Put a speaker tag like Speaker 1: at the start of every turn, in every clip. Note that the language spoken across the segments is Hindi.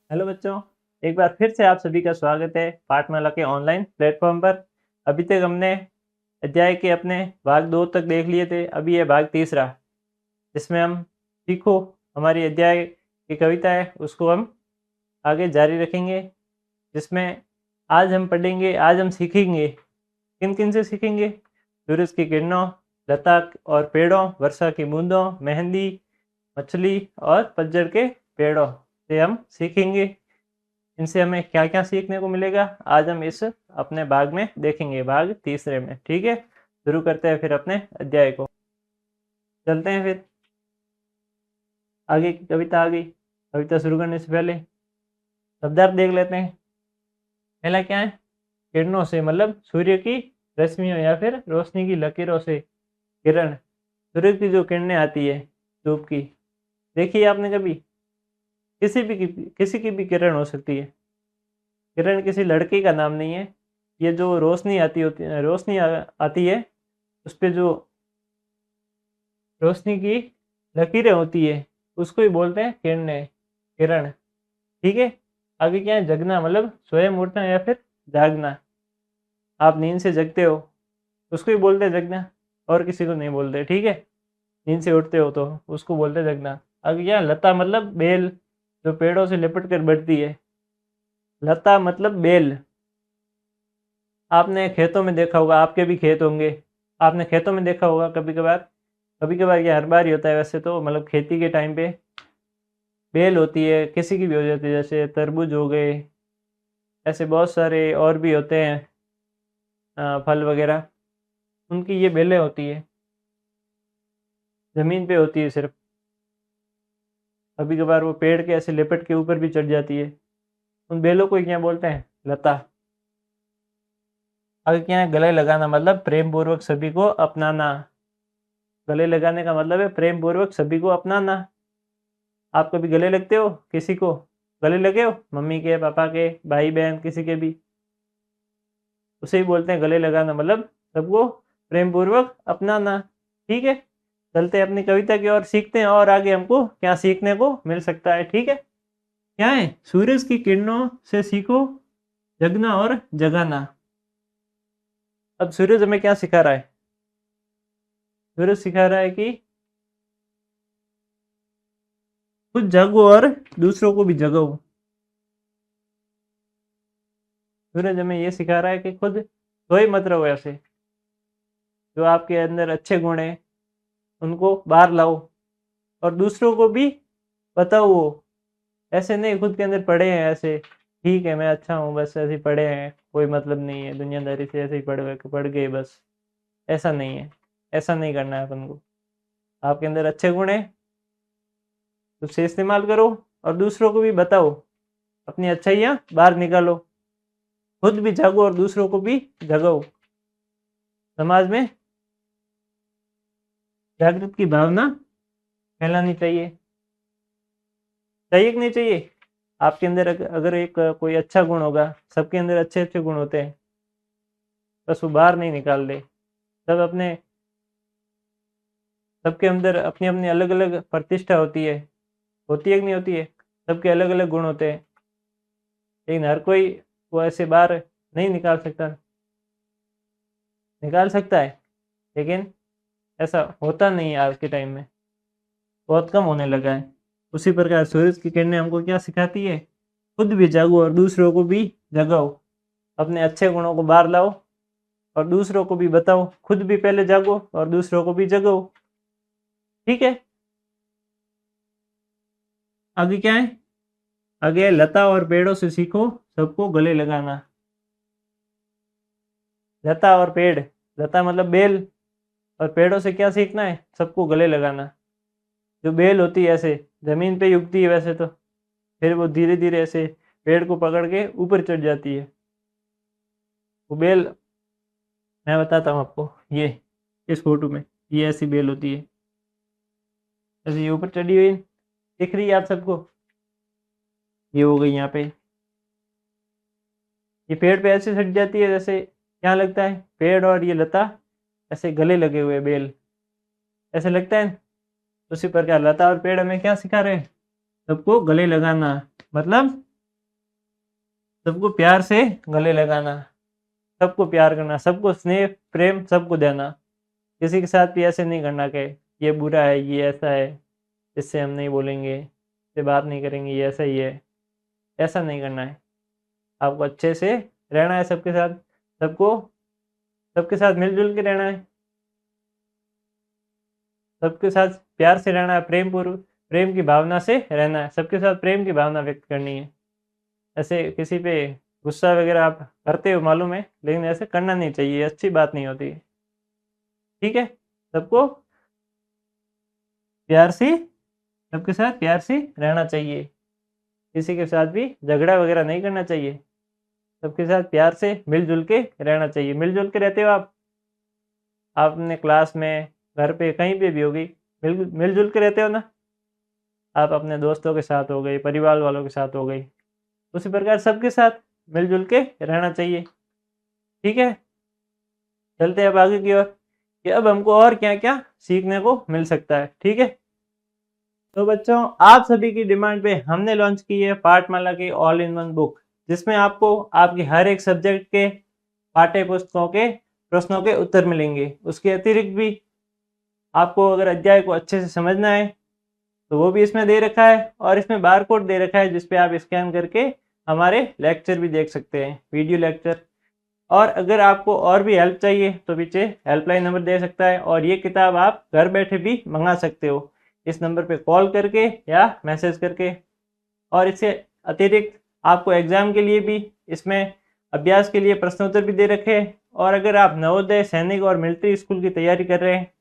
Speaker 1: हेलो बच्चों, एक बार फिर से आप सभी का स्वागत है पाठमाला के ऑनलाइन प्लेटफॉर्म पर। अभी तक हमने अध्याय के अपने भाग 2 तक देख लिए थे। अभी है भाग तीसरा, जिसमें हम सीखो हमारी अध्याय की कविता है उसको हम आगे जारी रखेंगे। जिसमें आज हम सीखेंगे, किन किन से सीखेंगे। सूरज की किरणों, लता और पेड़ों, वर्षा की बूंदों, मेहंदी, मछली और पतझड़ के पेड़ों से हम सीखेंगे। इनसे हमें क्या क्या सीखने को मिलेगा, आज हम इस अपने भाग में देखेंगे, भाग तीसरे में। ठीक है, शुरू करते हैं फिर अपने अध्याय को। चलते हैं फिर आगे की कविता आ गई। कविता शुरू करने से पहले शब्दार्थ देख लेते हैं। पहला क्या है? किरणों से मतलब सूर्य की रश्मियों या फिर रोशनी की लकीरों से। किरण, सूरज की जो किरणें आती है धूप की, देखी है आपने कभी? किसी की भी किरण हो सकती है। किरण किसी लड़के का नाम नहीं है। ये जो आती है, उस पे जो रोशनी की लकीरें होती है उसको ही बोलते हैं किरणें, किरण। ठीक है। आगे क्या है? जगना मतलब स्वयं उठना या फिर जागना। आप नींद से जगते हो उसको ही बोलते हैं जगना, और किसी को नहीं बोलते। ठीक है, नींद से उठते हो तो उसको बोलते हैं जगना। आगे क्या? लता मतलब बेल, जो पेड़ों से लिपट कर बढ़ती है। लता मतलब बेल। आपने खेतों में देखा होगा, आपके भी खेत होंगे, आपने खेतों में देखा होगा कभी कभार। कभी कभार क्या, हर बार ही होता है वैसे तो, मतलब खेती के टाइम पे बेल होती है, किसी की भी हो जाती है, जैसे तरबूज हो गए, ऐसे बहुत सारे और भी होते हैं फल वगैरह। उनकी ये बेलें होती है, ज़मीन पे होती है सिर्फ। कभी कभार वो पेड़ के ऐसे लिपट के ऊपर भी चढ़ जाती है। उन बेलों को ही क्या बोलते हैं? लता। आगे क्या है? गले लगाना मतलब प्रेम पूर्वक सभी को अपनाना। गले लगाने का मतलब है प्रेम पूर्वक सभी को अपनाना। आप कभी गले लगते हो किसी को? गले लगे हो मम्मी के, पापा के, भाई बहन, किसी के भी? उसे ही बोलते हैं गले लगाना, मतलब सबको प्रेम पूर्वक अपनाना। ठीक है, चलते हैं अपनी कविता की ओर, सीखते हैं और आगे हमको क्या सीखने को मिल सकता है। ठीक है, क्या है? सूरज की किरणों से सीखो जगना और जगाना। अब सूरज हमें क्या सिखा रहा है? सूरज सिखा रहा है कि खुद जागो और दूसरों को भी जगाओ। सूरज हमें ये सिखा रहा है कि खुद सोए मत रहो ऐसे। जो आपके अंदर अच्छे गुण हैं उनको बाहर लाओ और दूसरों को भी बताओ। वो ऐसे नहीं खुद के अंदर पड़े हैं ऐसे, ठीक है मैं अच्छा हूँ, बस ऐसे ही पड़े हैं, कोई मतलब नहीं है दुनियादारी से, ऐसे ही पड़ गए बस। ऐसा नहीं है, ऐसा नहीं करना है अपन को। आपके अंदर अच्छे गुण हैं, उससे इस्तेमाल करो और दूसरों को भी बताओ। अपनी अच्छाइयाँ बाहर निकालो, खुद भी जागो और दूसरों को भी जगाओ। समाज में जागृत की भावना फैलानी चाहिए। चाहिए कि नहीं चाहिए? आपके अंदर अगर एक कोई अच्छा गुण होगा, सबके अंदर अच्छे अच्छे गुण होते हैं, बस वो बाहर नहीं निकाल दे। सब अपने सबके अंदर अपनी अपनी अलग अलग प्रतिष्ठा होती है कि नहीं होती है? सबके अलग अलग गुण होते हैं, लेकिन हर कोई वो ऐसे बाहर नहीं निकाल सकता। निकाल सकता है, लेकिन ऐसा होता नहीं है आज के टाइम में, बहुत कम होने लगा है। उसी प्रकार सूरज की किरणें हमको क्या सिखाती है? खुद भी जागो और दूसरों को भी जगाओ। अपने अच्छे गुणों को बाहर लाओ और दूसरों को भी बताओ। खुद भी पहले जागो और दूसरों को भी जगाओ। ठीक है, आगे क्या है? आगे लता और पेड़ों से सीखो सबको गले लगाना। लता और पेड़, लता मतलब बेल, और पेड़ों से क्या सीखना है? सबको गले लगाना। जो बेल होती है ऐसे जमीन पे ही उगती है वैसे तो, फिर वो धीरे धीरे ऐसे पेड़ को पकड़ के ऊपर चढ़ जाती है। वो बेल मैं बताता हूँ आपको, ये इस फोटो में ये ऐसी बेल होती है, ऐसे ये ऊपर चढ़ी हुई दिख रही है आप सबको। ये हो गई यहाँ पे, ये पेड़ पे ऐसे सट जाती है जैसे क्या लगता है पेड़ और ये लता ऐसे गले लगे हुए बेल, ऐसे लगता है। उसी प्रकार लता और पेड़ हमें क्या सिखा रहे हैं? सबको गले लगाना, मतलब सबको प्यार से गले लगाना, सबको प्यार करना, सबको स्नेह प्रेम सबको देना। किसी के साथ भी ऐसे नहीं करना कि ये बुरा है, ये ऐसा है, इससे हम नहीं बोलेंगे, इससे बात नहीं करेंगे, ये ऐसा ही है। ऐसा नहीं करना है। आपको अच्छे से रहना है सबके साथ, सबको सबके साथ मिलजुल के रहना है, सबके साथ प्यार से रहना है, प्रेम की भावना से रहना है, सबके साथ प्रेम की भावना व्यक्त करनी है। ऐसे किसी पे गुस्सा वगैरह आप करते हो मालूम है, लेकिन ऐसे करना नहीं चाहिए, अच्छी बात नहीं होती। ठीक है, सबको प्यार से, सबके साथ प्यार से रहना चाहिए। किसी के साथ भी झगड़ा वगैरह नहीं करना चाहिए, सबके साथ प्यार से मिलजुल के रहना चाहिए। मिलजुल के रहते हो आप अपने क्लास में, घर पे, कहीं पे भी होगी, मिलजुल के रहते हो ना। आप अपने दोस्तों के साथ हो गए, परिवार वालों के साथ हो गई, उसी प्रकार सबके साथ मिलजुल के रहना चाहिए। ठीक है, चलते हैं अब आगे की ओर कि अब हमको और क्या क्या सीखने को मिल सकता है। ठीक है, तो बच्चों आप सभी की डिमांड पे हमने लॉन्च की है पाठमाला की ऑल इन वन बुक, जिसमें आपको आपके हर एक सब्जेक्ट के पाठ्य पुस्तकों के प्रश्नों के उत्तर मिलेंगे। उसके अतिरिक्त भी आपको अगर अध्याय को अच्छे से समझना है तो वो भी इसमें दे रखा है, और इसमें बारकोड दे रखा है जिसपे आप स्कैन करके हमारे लेक्चर भी देख सकते हैं, वीडियो लेक्चर। और अगर आपको और भी हेल्प चाहिए तो पीछे हेल्पलाइन नंबर दे सकता है, और ये किताब आप घर बैठे भी मंगा सकते हो इस नंबर पे कॉल करके या मैसेज करके। और इससे अतिरिक्त आपको एग्ज़ाम के लिए भी इसमें अभ्यास के लिए प्रश्नोत्तर भी दे रखे हैं। और अगर आप नवोदय, सैनिक और मिलिट्री स्कूल की तैयारी कर रहे हैं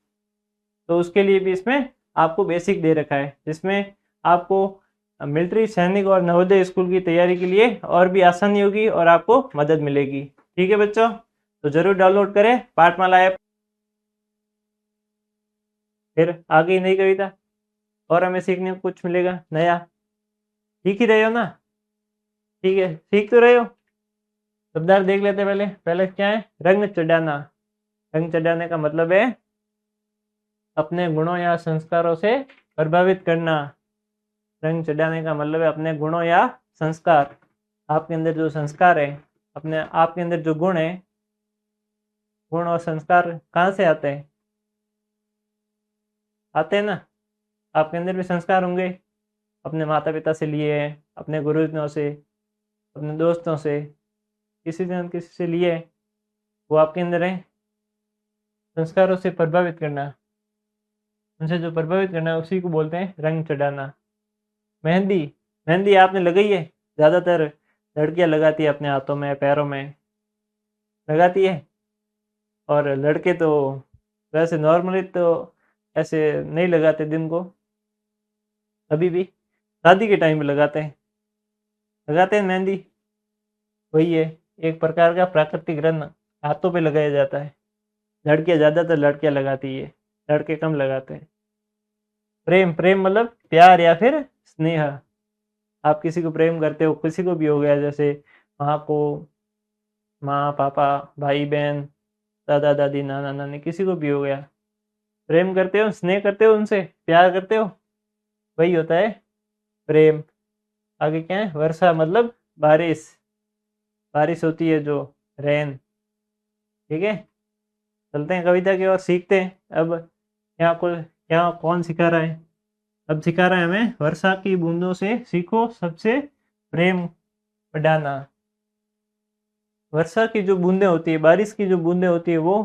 Speaker 1: तो उसके लिए भी इसमें आपको बेसिक दे रखा है, जिसमें आपको मिलिट्री, सैनिक और नवोदय स्कूल की तैयारी के लिए और भी आसानी होगी और आपको मदद मिलेगी। ठीक है बच्चों, तो ज़रूर डाउनलोड करें पाठमाला ऐप। फिर आगे नई कविता और हमें सीखने को कुछ मिलेगा नया। सीख ही रहे हो ना? ठीक है, सीख तो रहे हो। शब्दार्थ देख लेते हैं पहले क्या है? रंग चढ़ाना। रंग चढ़ाने का मतलब है अपने गुणों या संस्कारों से प्रभावित करना। रंग चढ़ाने का मतलब है अपने गुणों या संस्कार, आपके अंदर जो संस्कार है, अपने आपके अंदर जो गुण है, गुण और संस्कार कहाँ से आते हैं? आते हैं ना, आपके अंदर भी संस्कार होंगे, अपने माता पिता से लिए हैं, अपने गुरुजनों से, अपने दोस्तों से, किसी न किसी से लिए, वो आपके अंदर है। संस्कारों से प्रभावित करना, उनसे जो प्रभावित करना है उसी को बोलते हैं रंग चढ़ाना। मेहंदी, मेहंदी आपने लगाई है? ज़्यादातर लड़कियां लगाती है अपने हाथों में, पैरों में लगाती है। और लड़के तो वैसे नॉर्मली तो ऐसे नहीं लगाते दिन को, अभी भी शादी के टाइम में लगाते हैं मेहंदी। वही है, एक प्रकार का प्राकृतिक रंग हाथों पे लगाया जाता है। लड़कियां, ज़्यादातर लड़कियां लगाती है, लड़के कम लगाते हैं। प्रेम, प्रेम मतलब प्यार या फिर स्नेह। आप किसी को प्रेम करते हो, किसी को भी हो गया, जैसे माँ को, माँ पापा, भाई बहन, दादा दादी, नाना नानी, किसी को भी हो गया, प्रेम करते हो, स्नेह करते हो, उनसे प्यार करते हो, वही होता है प्रेम। आगे क्या है? वर्षा मतलब बारिश, बारिश होती है जो, रेन। ठीक है, चलते हैं कविता की ओर, सीखते हैं अब यहाँ कौन सिखा रहा है। अब सिखा रहा है हमें, वर्षा की बूंदों से सीखो सबसे प्रेम बढ़ाना। वर्षा की जो बूंदें होती है, बारिश की जो बूंदें होती है, वो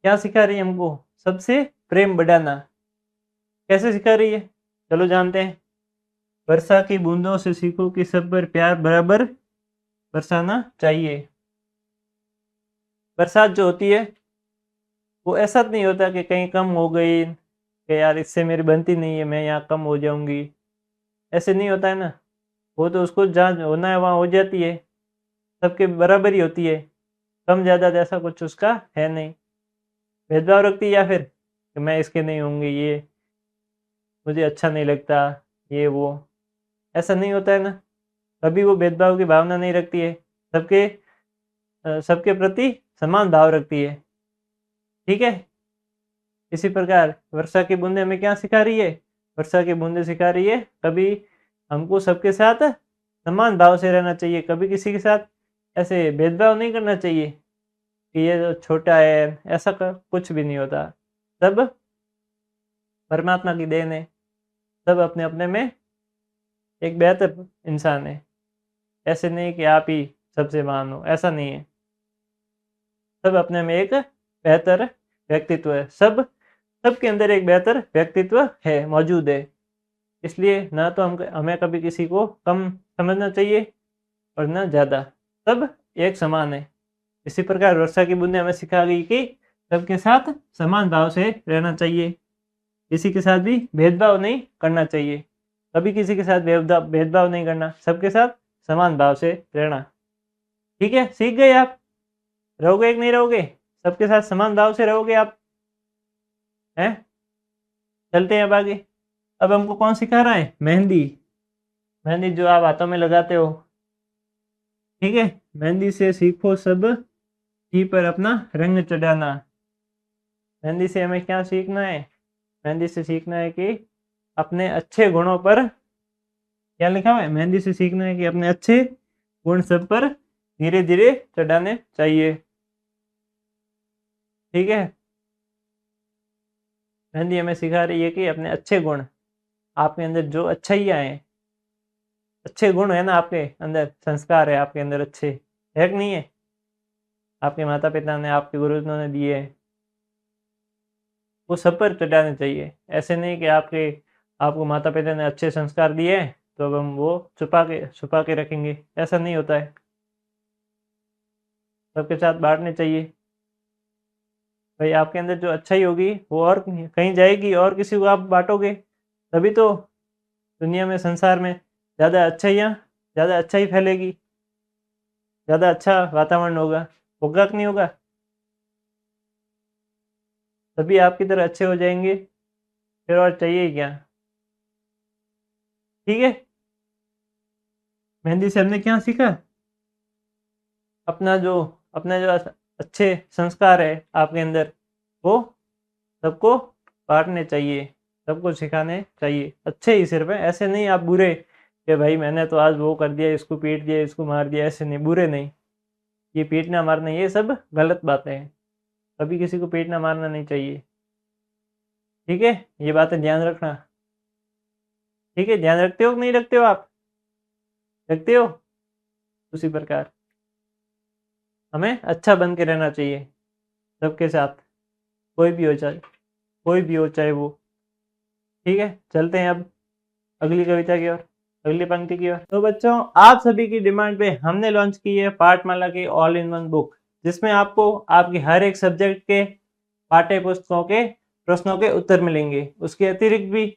Speaker 1: क्या सिखा रही है हमको? सबसे प्रेम बढ़ाना। कैसे सिखा रही है? चलो जानते हैं। वर्षा की बूंदों से सीखो कि सब पर प्यार बराबर बरसाना चाहिए। बरसात जो होती है वो ऐसा नहीं होता कि कहीं कम हो गई, कि यार इससे मेरी बनती नहीं है, मैं यहाँ कम हो जाऊंगी, ऐसे नहीं होता है ना। वो तो उसको जहाँ होना है वहाँ हो जाती है, सबके बराबर ही होती है, कम ज़्यादा जैसा कुछ उसका है नहीं। भेदभाव रखती है या फिर कि मैं इसके नहीं होंगी, ये मुझे अच्छा नहीं लगता, ये वो, ऐसा नहीं होता है ना। कभी वो भेदभाव की भावना नहीं रखती है, सबके प्रति समान भाव रखती है। ठीक है, इसी प्रकार वर्षा की बूंदें हमें क्या सिखा रही है? वर्षा की बूंदें सिखा रही है कभी हमको सबके साथ समान भाव से रहना चाहिए, कभी किसी के साथ ऐसे भेदभाव नहीं करना चाहिए कि ये जो छोटा है, ऐसा कुछ भी नहीं होता। सब परमात्मा की देन है, सब अपने अपने में एक बेहतर इंसान है। ऐसे नहीं कि आप ही सबसे महान हो, ऐसा नहीं है। सब अपने में एक बेहतर व्यक्तित्व है, सबके अंदर एक बेहतर व्यक्तित्व है, मौजूद है। इसलिए ना तो हमें कभी किसी को कम समझना चाहिए और ना ज़्यादा, सब एक समान है। इसी प्रकार वर्षा की बूंदें हमें सिखा गई कि सबके साथ समान भाव से रहना चाहिए, किसी के साथ भी भेदभाव नहीं करना चाहिए, कभी किसी के साथ भेदभाव नहीं करना, सबके साथ समान भाव से रहना। ठीक है, सीख गए आप? रहोगे कि नहीं रहोगे? सबके साथ समान भाव से रहोगे आप? हैं? चलते हैं अब आगे। अब हमको कौन सिखा रहा है? मेहंदी। मेहंदी जो आप हाथों में लगाते हो, ठीक है, मेहंदी से सीखो सब ही पर अपना रंग चढ़ाना। मेहंदी से हमें क्या सीखना है? मेहंदी से सीखना है कि अपने अच्छे गुणों पर, क्या लिखा हुआ है? मेहंदी से सीखना है कि अपने अच्छे गुण सब पर धीरे धीरे चढ़ाने चाहिए। ठीक है, मेहंदी हमें सिखा रही है कि अपने अच्छे गुण, आपके अंदर जो अच्छाइयाँ हैं, अच्छे गुण है ना आपके अंदर, संस्कार है आपके अंदर अच्छे, है कि नहीं है? आपके माता पिता ने, आपके गुरुजनों ने दिए हैं, वो सब पर चढ़ाने चाहिए। ऐसे नहीं कि आपको माता पिता ने अच्छे संस्कार दिए हैं तो अब हम वो छुपा के रखेंगे, ऐसा नहीं होता है। सबके साथ बांटने चाहिए। भाई आपके अंदर जो अच्छाई होगी वो और कहीं जाएगी और किसी को आप बांटोगे, तभी तो दुनिया में, संसार में ज़्यादा अच्छाई फैलेगी, ज़्यादा अच्छा वातावरण होगा। होगा कि नहीं होगा? तभी आपकी तरह अच्छे हो जाएंगे, फिर और चाहिए क्या? ठीक है, मेहंदी से हमने क्या सीखा? अपना जो अच्छे संस्कार है आपके अंदर, वो सबको बांटने चाहिए, सबको सिखाने चाहिए। अच्छे ही सिर्फ है, ऐसे नहीं आप बुरे कि भाई मैंने तो आज वो कर दिया, इसको पीट दिया, इसको मार दिया, ऐसे नहीं, बुरे नहीं। ये पीटना मारना ये सब गलत बातें हैं, कभी किसी को पीटना मारना नहीं चाहिए। ठीक है, ये बातें ध्यान रखना। ठीक है, ध्यान रखते हो कि नहीं रखते हो आप? रखते हो? उसी प्रकार हमें अच्छा बन के रहना चाहिए सबके साथ, कोई भी हो, चाहे कोई भी हो, चाहे वो। ठीक है, चलते हैं अब अगली कविता की ओर, अगली पंक्ति की ओर। तो बच्चों, आप सभी की डिमांड पे हमने लॉन्च की है पाठमाला की ऑल इन वन बुक, जिसमें आपको आपके हर एक सब्जेक्ट के पाठ्य पुस्तकों के प्रश्नों के उत्तर मिलेंगे। उसके अतिरिक्त भी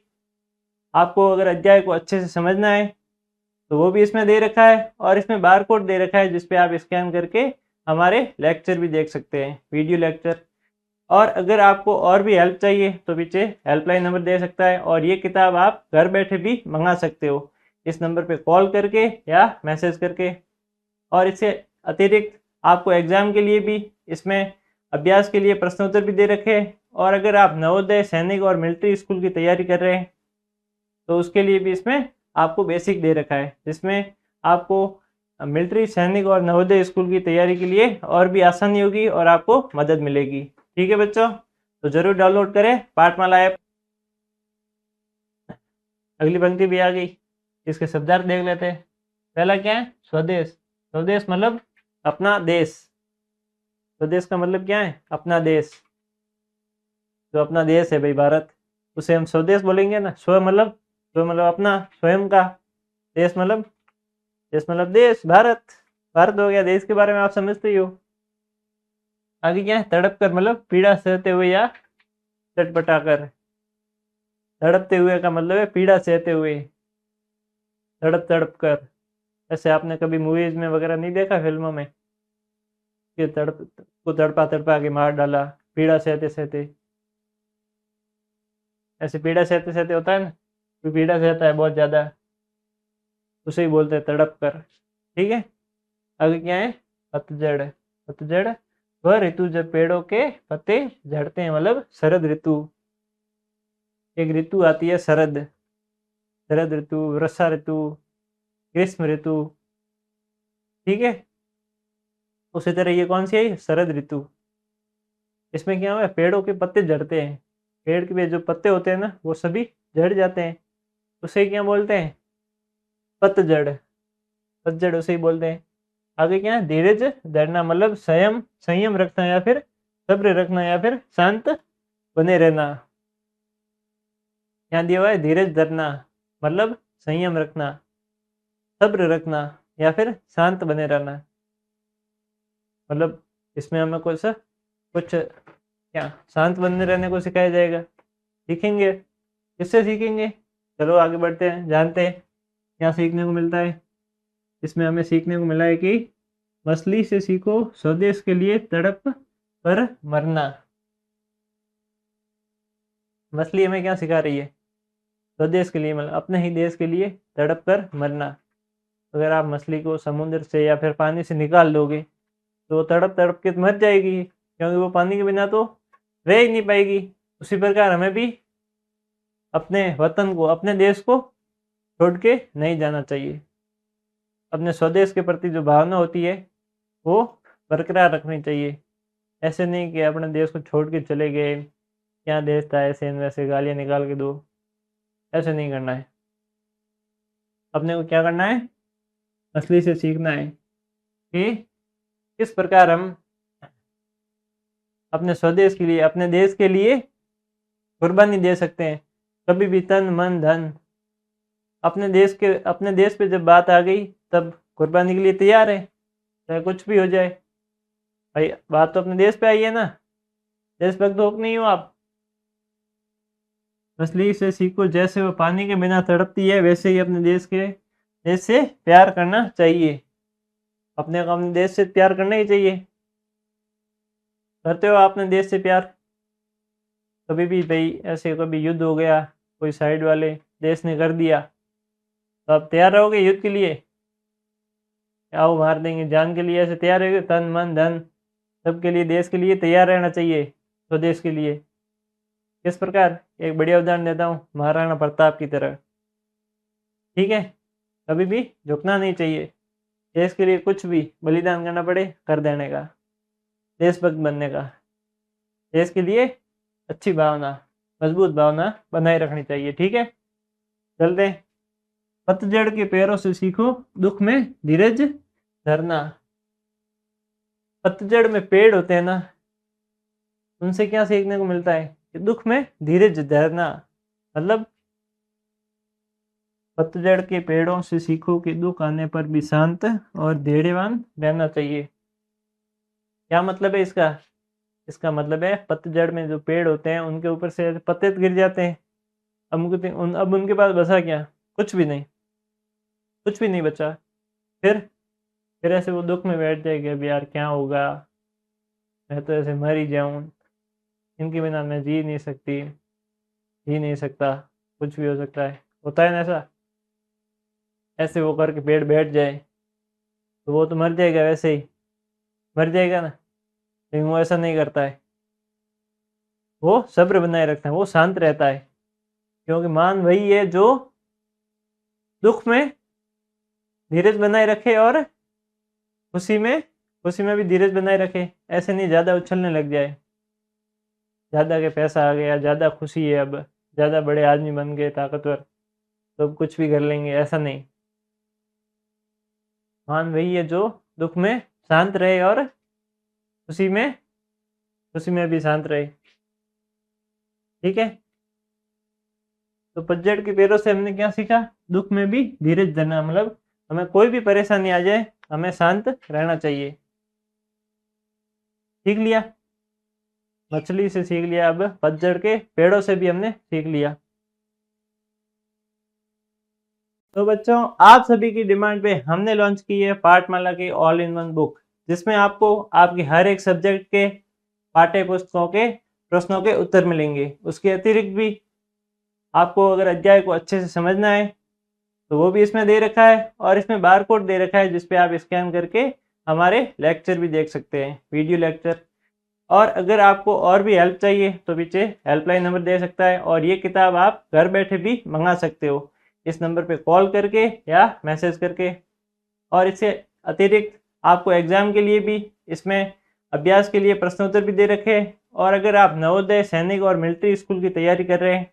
Speaker 1: आपको अगर अध्याय को अच्छे से समझना है तो वो भी इसमें दे रखा है, और इसमें बार कोड दे रखा है जिसपे आप स्कैन करके हमारे लेक्चर भी देख सकते हैं, वीडियो लेक्चर। और अगर आपको और भी हेल्प चाहिए तो पीछे हेल्पलाइन नंबर दे सकता है, और ये किताब आप घर बैठे भी मंगा सकते हो इस नंबर पे कॉल करके या मैसेज करके। और इससे अतिरिक्त आपको एग्ज़ाम के लिए भी इसमें अभ्यास के लिए प्रश्नोत्तर भी दे रखे हैं। और अगर आप नवोदय, सैनिक और मिलिट्री स्कूल की तैयारी कर रहे हैं तो उसके लिए भी इसमें आपको बेसिक दे रखा है, जिसमें आपको मिलिट्री, सैनिक और नवोदय स्कूल की तैयारी के लिए और भी आसानी होगी और आपको मदद मिलेगी। ठीक है बच्चों, तो ज़रूर डाउनलोड करें पाठमाला ऐप। अगली पंक्ति भी आ गई, इसके शब्दार्थ देख लेते हैं। पहला क्या है? स्वदेश। स्वदेश मतलब अपना देश। स्वदेश का मतलब क्या है? अपना देश। जो अपना देश है भाई भारत, उसे हम स्वदेश बोलेंगे ना। स्व मतलब अपना, स्वयं का। देश मतलब देश, भारत। भारत हो गया, देश के बारे में आप समझते ही हो। आगे क्या है? तड़प कर मतलब पीड़ा सहते हुए या चटपटा कर। तड़पते हुए का मतलब है पीड़ा सहते हुए, तड़प तड़प कर। ऐसे आपने कभी मूवीज में वगैरह नहीं देखा, फिल्मों में, कि तड़पा तड़पा के मार डाला पीड़ा सहते सहते। ऐसे पीड़ा सहते सहते होता है ना, कोई पीड़ा सहता है बहुत ज़्यादा, उसे ही बोलते हैं तड़प कर। ठीक है, आगे क्या है? पतझड़। पतझड़ वह ऋतु जब पेड़ों के पत्ते झड़ते हैं, मतलब शरद ऋतु। एक ऋतु आती है शरद, शरद ऋतु, वर्षा ऋतु, ग्रीष्म ऋतु, ठीक है। उसी तरह ये कौन सी है, शरद ऋतु। इसमें क्या हुआ है, पेड़ों के पत्ते झड़ते हैं, पेड़ के जो पत्ते होते हैं ना वो सभी झड़ जाते हैं, उसे क्या बोलते हैं, पतझड़। पतझड़ उसे ही बोलते हैं। आगे क्या है, धीरज धरना, मतलब संयम संयम रखना या फिर सब्र रखना या फिर शांत बने रहना। यहाँ दिया हुआ है धीरज धरना मतलब संयम रखना, सब्र रखना या फिर शांत बने रहना। मतलब इसमें हमें कुछ क्या शांत बने रहने को सिखाया जाएगा। सीखेंगे, किससे सीखेंगे, चलो आगे बढ़ते हैं, जानते हैं क्या सीखने को मिलता है। इसमें हमें सीखने को मिला है कि मछली से सीखो स्वदेश के लिए तड़प कर मरना। मछली हमें क्या सिखा रही है, स्वदेश के लिए मतलब अपने ही देश के लिए तड़प कर मरना। अगर आप मछली को समुद्र से या फिर पानी से निकाल दोगे तो वो तड़प तड़प के मर जाएगी, क्योंकि वो पानी के बिना तो रह ही नहीं पाएगी। उसी प्रकार हमें भी अपने वतन को, अपने देश को छोड़ के नहीं जाना चाहिए। अपने स्वदेश के प्रति जो भावना होती है वो बरकरार रखनी चाहिए। ऐसे नहीं कि अपने देश को छोड़ के चले गए, क्या देश था, ऐसे वैसे गालियाँ निकाल के दो, ऐसे नहीं करना है। अपने को क्या करना है, असली से सीखना है कि किस प्रकार हम अपने स्वदेश के लिए, अपने देश के लिए कुर्बानी दे सकते हैं। कभी भी तन मन धन, अपने देश पे जब बात आ गई तब कुर्बानी के लिए तैयार है, चाहे कुछ भी हो जाए। भाई बात तो अपने देश पे आई है ना, देशभक्त हो नहीं हो आप। मछली से सीखो जैसे वो पानी के बिना तड़पती है, वैसे ही अपने देश से प्यार करना चाहिए। अपने को अपने देश से प्यार करना ही चाहिए। करते हो अपने देश से प्यार? कभी भी भाई ऐसे कभी युद्ध हो गया, कोई साइड वाले देश ने कर दिया, तो आप तैयार रहोगे युद्ध के लिए? आओ मार देंगे, जान के लिए ऐसे तैयार रहोगे? तन मन धन सबके लिए, देश के लिए तैयार रहना चाहिए, स्वदेश के लिए। किस प्रकार, एक बढ़िया उदाहरण देता हूँ, महाराणा प्रताप की तरह, ठीक है। कभी भी झुकना नहीं चाहिए, देश के लिए कुछ भी बलिदान करना पड़े कर देने का, देशभक्त बनने का। देश के लिए अच्छी भावना, मजबूत भावना बनाए रखनी चाहिए, ठीक है। चलते हैं। पतझड़ के पैरों से सीखो दुख में धीरज धरना। पतझड़ में पेड़ होते हैं ना, उनसे क्या सीखने को मिलता है कि दुख में धीरज धरना। मतलब पतझड़ के पेड़ों से सीखो कि दुख आने पर भी शांत और धैर्यवान रहना चाहिए। क्या मतलब है इसका? इसका मतलब है पतझड़ में जो पेड़ होते हैं उनके ऊपर से पत्ते गिर जाते हैं, अब उनके पास बचा क्या, कुछ भी नहीं, कुछ भी नहीं बचा। फिर ऐसे वो दुख में बैठ जाएगी, अब यार क्या होगा, मैं तो ऐसे मर ही जाऊं, इनके बिना मैं जी नहीं सकती, जी नहीं सकता, कुछ भी हो सकता है, होता है ना ऐसा। ऐसे वो करके पेड़ बैठ जाए तो वो तो मर जाएगा, वैसे ही मर जाएगा ना। लेकिन वो ऐसा नहीं करता है, वो सब्र बनाए रखता है, वो शांत रहता है। क्योंकि मान वही है जो दुख में धीरज बनाए रखे और खुशी में भी धीरज बनाए रखे। ऐसे नहीं ज़्यादा उछलने लग जाए, ज़्यादा के पैसा आ गया, ज़्यादा खुशी है, अब ज़्यादा बड़े आदमी बन गए ताकतवर, तो अब कुछ भी कर लेंगे, ऐसा नहीं। मान वही है जो दुख में शांत रहे और खुशी में भी शांत रहे, ठीक है। तो पतझड़ के पैरों से हमने क्या सीखा, दुख में भी धीरज धरना। मतलब हमें कोई भी परेशानी आ जाए हमें शांत रहना चाहिए। सीख लिया, मछली से सीख लिया, अब पतझड़ के पेड़ों से भी हमने सीख लिया। तो बच्चों, आप सभी की डिमांड पे हमने लॉन्च की है पाठमाला की ऑल इन वन बुक, जिसमें आपको आपके हर एक सब्जेक्ट के पाठ्य पुस्तकों के प्रश्नों के उत्तर मिलेंगे। उसके अतिरिक्त भी आपको अगर अध्याय को अच्छे से समझना है तो वो भी इसमें दे रखा है, और इसमें बार कोड दे रखा है जिसपे आप स्कैन करके हमारे लेक्चर भी देख सकते हैं, वीडियो लेक्चर। और अगर आपको और भी हेल्प चाहिए तो पीछे हेल्पलाइन नंबर दे सकता है, और ये किताब आप घर बैठे भी मंगा सकते हो। इस नंबर पे कॉल करके या मैसेज करके। और इससे अतिरिक्त आपको एग्ज़ाम के लिए भी इसमें अभ्यास के लिए प्रश्नोत्तर भी दे रखे हैं। और अगर आप नवोदय, सैनिक और मिलिट्री स्कूल की तैयारी कर रहे हैं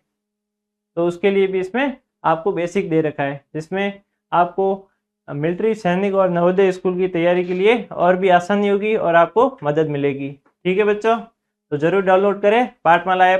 Speaker 1: तो उसके लिए भी इसमें आपको बेसिक दे रखा है, जिसमें आपको मिलिट्री, सैनिक और नवोदय स्कूल की तैयारी के लिए और भी आसानी होगी और आपको मदद मिलेगी। ठीक है बच्चों, तो ज़रूर डाउनलोड करें पाठमाला ऐप।